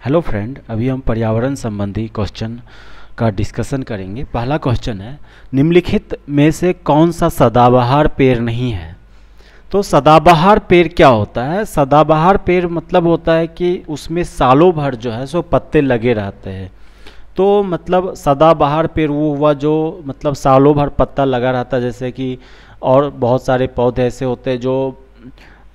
Hello friend, अभी हम पर्यावरण संबंधी क्वेश्चन का डिस्कशन करेंगे। पहला क्वेश्चन है, निम्नलिखित में से कौन सा सदाबहार पेड़ नहीं है। तो सदाबहार पेड़ क्या होता है? सदाबहार पेड़ मतलब होता है कि उसमें सालों भर जो है सो पत्ते लगे रहते हैं। तो मतलब सदाबहार पेड़ वो हुआ जो मतलब सालों भर पत्ता लगा रहता है, जैसे कि और बहुत सारे पौधे ऐसे होते हैं जो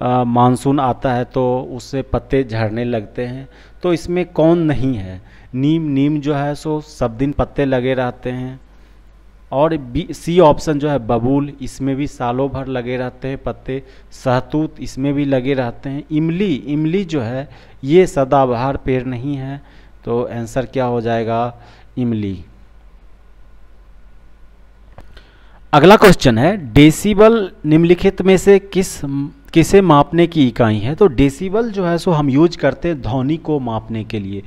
मानसून आता है तो उससे पत्ते झड़ने लगते हैं। तो इसमें कौन नहीं है? नीम। नीम जो है सो सब दिन पत्ते लगे रहते हैं। और सी ऑप्शन जो है बबूल, इसमें भी सालों भर लगे रहते हैं पत्ते। सहतूत, इसमें भी लगे रहते हैं। इमली, इमली जो है ये सदाबहार पेड़ नहीं है। तो आंसर क्या हो जाएगा? इमली। अगला क्वेश्चन है, डेसिबल निम्नलिखित में से किसे मापने की इकाई है। तो डेसिबल जो है सो हम यूज करते हैं ध्वनि को मापने के लिए।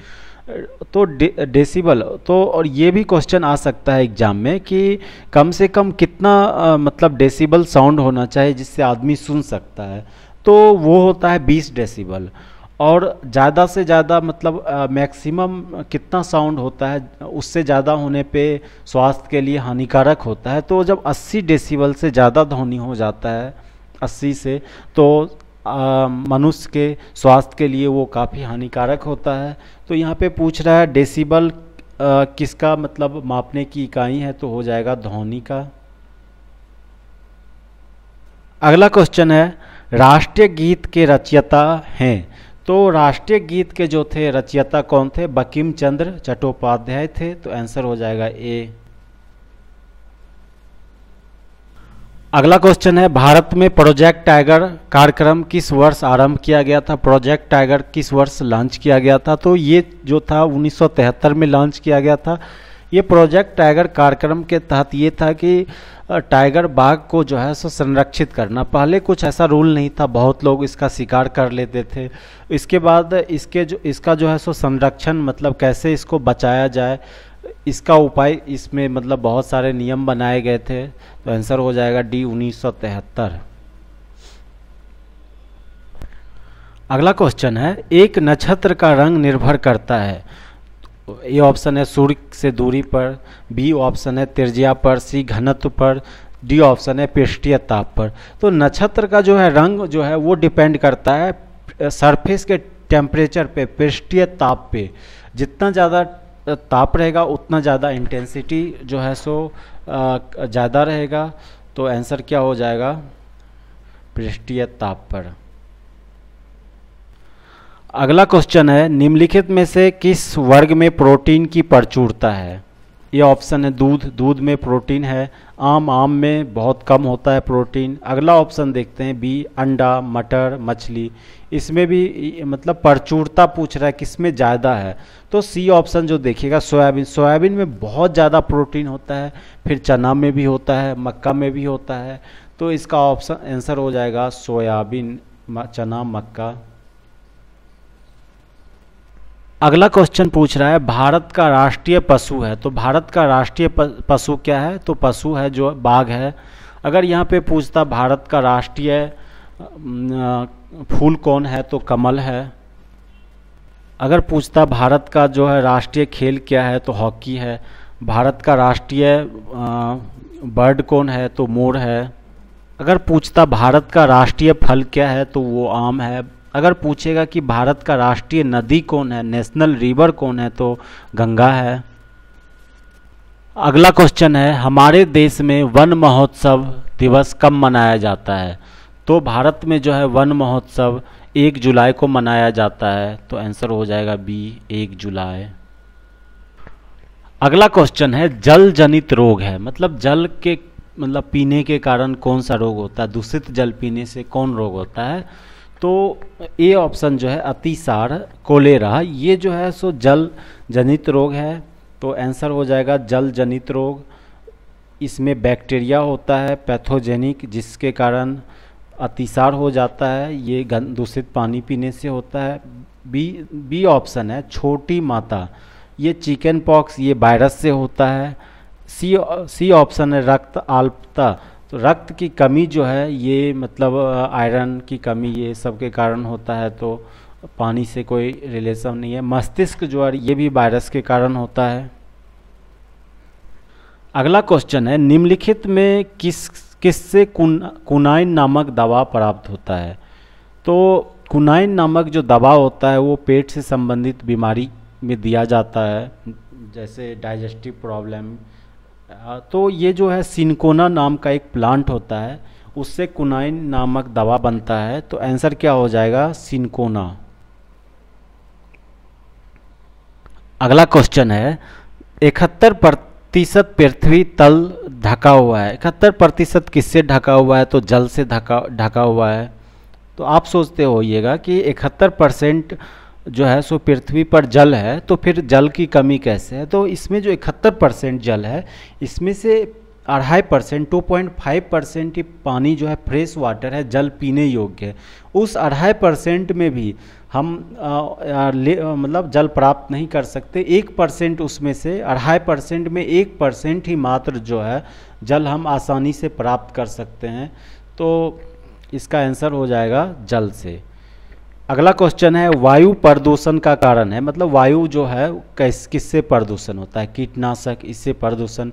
तो डेसिबल तो, और ये भी क्वेश्चन आ सकता है एग्जाम में कि कम से कम कितना मतलब डेसिबल साउंड होना चाहिए जिससे आदमी सुन सकता है। तो वो होता है 20 डेसिबल। और ज़्यादा से ज़्यादा मतलब मैक्सिमम कितना साउंड होता है, उससे ज़्यादा होने पे स्वास्थ्य के लिए हानिकारक होता है। तो जब 80 डेसिबल से ज़्यादा ध्वनि हो जाता है 80 से, तो मनुष्य के स्वास्थ्य के लिए वो काफ़ी हानिकारक होता है। तो यहाँ पे पूछ रहा है डेसिबल किसका मतलब मापने की इकाई है, तो हो जाएगा ध्वनि का। अगला क्वेश्चन है, राष्ट्रीय गीत के रचयिता हैं। तो राष्ट्रीय गीत के जो थे रचयिता कौन थे? बंकिम चंद्र चट्टोपाध्याय थे। तो आंसर हो जाएगा ए। अगला क्वेश्चन है, भारत में प्रोजेक्ट टाइगर कार्यक्रम किस वर्ष आरंभ किया गया था? प्रोजेक्ट टाइगर किस वर्ष लॉन्च किया गया था? तो ये जो था 1973 में लॉन्च किया गया था। ये प्रोजेक्ट टाइगर कार्यक्रम के तहत ये था कि टाइगर बाघ को जो है सो संरक्षित करना। पहले कुछ ऐसा रूल नहीं था, बहुत लोग इसका शिकार कर लेते थे। इसके बाद इसका जो है सो संरक्षण मतलब कैसे इसको बचाया जाए, इसका उपाय इसमें मतलब बहुत सारे नियम बनाए गए थे। तो आंसर हो जाएगा डी 1973। अगला क्वेश्चन है, एक नक्षत्र का रंग निर्भर करता है। ए ऑप्शन है सूर्य से दूरी पर, बी ऑप्शन है त्रिज्या पर, सी घनत्व पर, डी ऑप्शन है पृष्ठीय ताप पर। तो नक्षत्र का जो है रंग जो है वो डिपेंड करता है सरफेस के टेम्परेचर पे, पृष्ठीय ताप पे। जितना ज़्यादा ताप रहेगा उतना ज़्यादा इंटेंसिटी जो है सो ज़्यादा रहेगा। तो आंसर क्या हो जाएगा? पृष्ठीय ताप पर। अगला क्वेश्चन है, निम्नलिखित में से किस वर्ग में प्रोटीन की प्रचुरता है? ये ऑप्शन है दूध, दूध में प्रोटीन है। आम, आम में बहुत कम होता है प्रोटीन। अगला ऑप्शन देखते हैं बी, अंडा, मटर, मछली। इसमें भी मतलब प्रचुरता पूछ रहा है किसमें ज़्यादा है। तो सी ऑप्शन जो देखिएगा सोयाबीन, सोयाबीन में बहुत ज़्यादा प्रोटीन होता है। फिर चना में भी होता है, मक्का में भी होता है। तो इसका ऑप्शन आंसर हो जाएगा सोयाबीन, चना, मक्का। अगला क्वेश्चन पूछ रहा है, भारत का राष्ट्रीय पशु है। तो भारत का राष्ट्रीय पशु क्या है? तो पशु है जो बाघ है। अगर यहाँ पे पूछता भारत का राष्ट्रीय फूल कौन है, तो कमल है। अगर पूछता भारत का जो है राष्ट्रीय खेल क्या है, तो हॉकी है। भारत का राष्ट्रीय बर्ड कौन है, तो मोर है। अगर पूछता भारत का राष्ट्रीय फल क्या है, तो वो आम है। अगर पूछेगा कि भारत का राष्ट्रीय नदी कौन है, नेशनल रिवर कौन है, तो गंगा है। अगला क्वेश्चन है, हमारे देश में वन महोत्सव दिवस कब मनाया जाता है? तो भारत में जो है वन महोत्सव 1 जुलाई को मनाया जाता है। तो आंसर हो जाएगा बी, 1 जुलाई। अगला क्वेश्चन है, जल जनित रोग है। मतलब जल के मतलब पीने के कारण कौन सा रोग होता है? दूषित जल पीने से कौन रोग होता है? तो ए ऑप्शन जो है अतिसार, कोलेरा, ये जो है सो जल जनित रोग है। तो आंसर हो जाएगा जल जनित रोग। इसमें बैक्टीरिया होता है पैथोजेनिक, जिसके कारण अतिसार हो जाता है। ये दूषित पानी पीने से होता है। बी ऑप्शन है छोटी माता, ये चिकन पॉक्स, ये वायरस से होता है। सी ऑप्शन है रक्त अल्पता, तो रक्त की कमी जो है ये मतलब आयरन की कमी ये सब के कारण होता है। तो पानी से कोई रिलेशन नहीं है। मस्तिष्क ज्वर ये भी वायरस के कारण होता है। अगला क्वेश्चन है, निम्नलिखित में किससे कुनाइन नामक दवा प्राप्त होता है? तो कुनाइन नामक जो दवा होता है वो पेट से संबंधित बीमारी में दिया जाता है, जैसे डाइजेस्टिव प्रॉब्लम। तो ये जो है सिनकोना नाम का एक प्लांट होता है, उससे कुनाइन नामक दवा बनता है। तो आंसर क्या हो जाएगा? सिनकोना। अगला क्वेश्चन है, 71% पृथ्वी तल ढका हुआ है। 71% किससे ढका हुआ है? तो जल से ढका हुआ है। तो आप सोचते होइएगा कि 71% जो है सो पृथ्वी पर जल है, तो फिर जल की कमी कैसे है? तो इसमें जो 71% जल है, इसमें से 2.5% 2.5% ही पानी जो है फ्रेश वाटर है, जल पीने योग्य है। उस 2.5% में भी हम मतलब जल प्राप्त नहीं कर सकते। 1% उसमें से 2.5% में 1% ही मात्र जो है जल हम आसानी से प्राप्त कर सकते हैं। तो इसका आंसर हो जाएगा जल से। अगला क्वेश्चन है, वायु प्रदूषण का कारण है। मतलब वायु जो है किससे प्रदूषण होता है? कीटनाशक, इससे प्रदूषण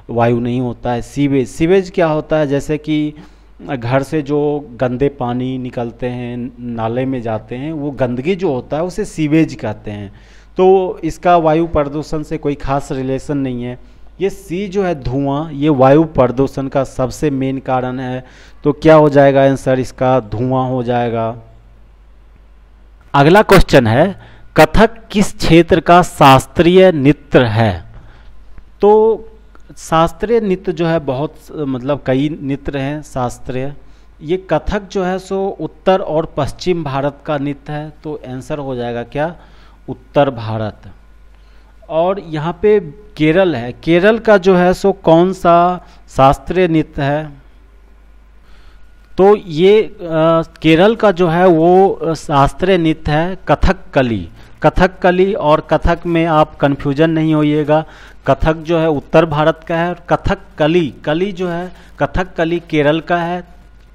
वायु नहीं होता है। सीवेज, सीवेज क्या होता है? जैसे कि घर से जो गंदे पानी निकलते हैं, नाले में जाते हैं, वो गंदगी जो होता है उसे सीवेज कहते हैं। तो इसका वायु प्रदूषण से कोई खास रिलेशन नहीं है। ये सी जो है धुआं, ये वायु प्रदूषण का सबसे मेन कारण है। तो क्या हो जाएगा आंसर इसका? धुआं हो जाएगा। अगला क्वेश्चन है, कथक किस क्षेत्र का शास्त्रीय नृत्य है? तो शास्त्रीय नृत्य जो है बहुत मतलब कई नृत्य हैं शास्त्रीय। ये कथक जो है सो उत्तर और पश्चिम भारत का नृत्य है। तो आंसर हो जाएगा क्या? उत्तर भारत। और यहाँ पे केरल है, केरल का जो है सो कौन सा शास्त्रीय नृत्य है? तो ये केरल का जो है वो शास्त्रीय नृत्य है कथकली। कथकली और कथक में आप कंफ्यूजन नहीं होइएगा। कथक जो है उत्तर भारत का है और कथकली, कली जो है कथकली केरल का है।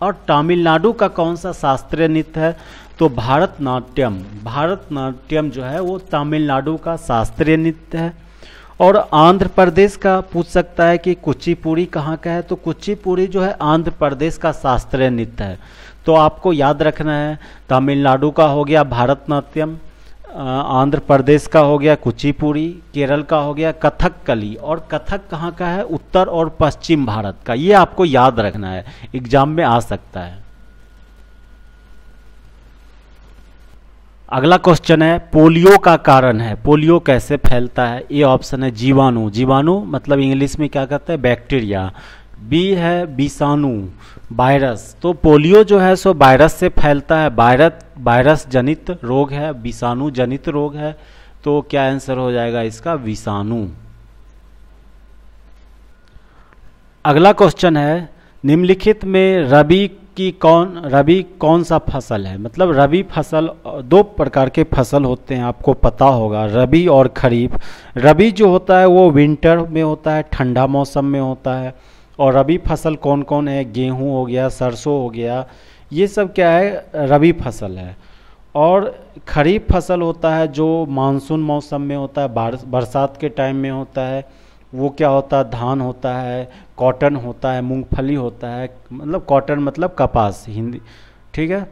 और तमिलनाडु का कौन सा शास्त्रीय नृत्य है? तो भारतनाट्यम। भारतनाट्यम जो है वो तमिलनाडु का शास्त्रीय नृत्य है। और आंध्र प्रदेश का पूछ सकता है कि कुचिपुड़ी कहाँ का है? तो कुचिपुड़ी जो है आंध्र प्रदेश का शास्त्रीय नृत्य है। तो आपको याद रखना है, तमिलनाडु का हो गया भारतनाट्यम, आंध्र प्रदेश का हो गया कुचिपुड़ी, केरल का हो गया कथकली। और कथक कहाँ का है? उत्तर और पश्चिम भारत का। ये आपको याद रखना है, एग्जाम में आ सकता है। अगला क्वेश्चन है, पोलियो का कारण है। पोलियो कैसे फैलता है? ए ऑप्शन है जीवाणु। जीवाणु मतलब इंग्लिश में क्या कहते हैं? बैक्टीरिया। बी है विषाणु, वायरस। तो पोलियो जो है सो वायरस से फैलता है। वायरस जनित रोग है, विषाणु जनित रोग है। तो क्या आंसर हो जाएगा इसका? विषाणु। अगला क्वेश्चन है, निम्नलिखित में रबी कौन सा फसल है? मतलब रबी फसल, दो प्रकार के फसल होते हैं, आपको पता होगा, रबी और खरीफ। रबी जो होता है वो विंटर में होता है, ठंडा मौसम में होता है। और रबी फसल कौन कौन है? गेहूं हो गया, सरसों हो गया, ये सब क्या है? रबी फसल है। और खरीफ फसल होता है जो मानसून मौसम में होता है, बरसात के टाइम में होता है। वो क्या होता है? धान होता है, कॉटन होता है, मूंगफली होता है। मतलब कॉटन मतलब कपास, हिंदी, ठीक है।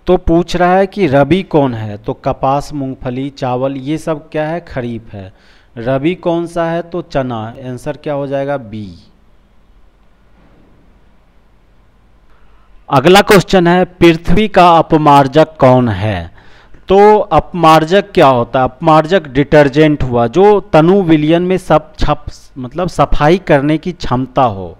तो पूछ रहा है कि रबी कौन है? तो कपास, मूंगफली, चावल, ये सब क्या है? खरीफ है। रबी कौन सा है? तो चना। आंसर क्या हो जाएगा? बी। अगला क्वेश्चन है, पृथ्वी का अपमार्जक कौन है? तो अपमार्जक क्या होता है? अपमार्जक डिटर्जेंट हुआ जो तनु विलयन में मतलब सफाई करने की क्षमता हो।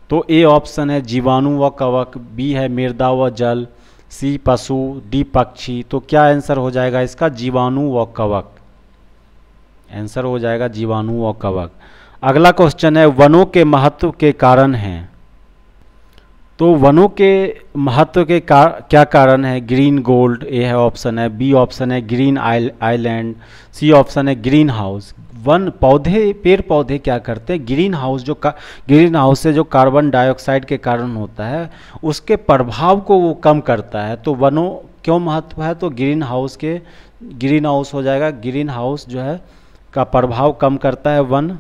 तो ए ऑप्शन है जीवाणु व कवक, बी है मृदा व जल, सी पशु, डी पक्षी। तो क्या आंसर हो जाएगा इसका? जीवाणु व कवक। आंसर हो जाएगा जीवाणु व कवक। अगला क्वेश्चन है, वनों के महत्व के कारण हैं। तो वनों के महत्व के क्या कारण है? ग्रीन गोल्ड, ए है ऑप्शन है। बी ऑप्शन है ग्रीन आइलैंड, सी ऑप्शन है ग्रीन हाउस। वन पौधे पेड़ पौधे क्या करते हैं, ग्रीन हाउस ग्रीन हाउस से जो कार्बन डाइऑक्साइड के कारण होता है उसके प्रभाव को वो कम करता है। तो वनों क्यों महत्व है, तो ग्रीन हाउस हो जाएगा, ग्रीन हाउस जो है का प्रभाव कम करता है वन।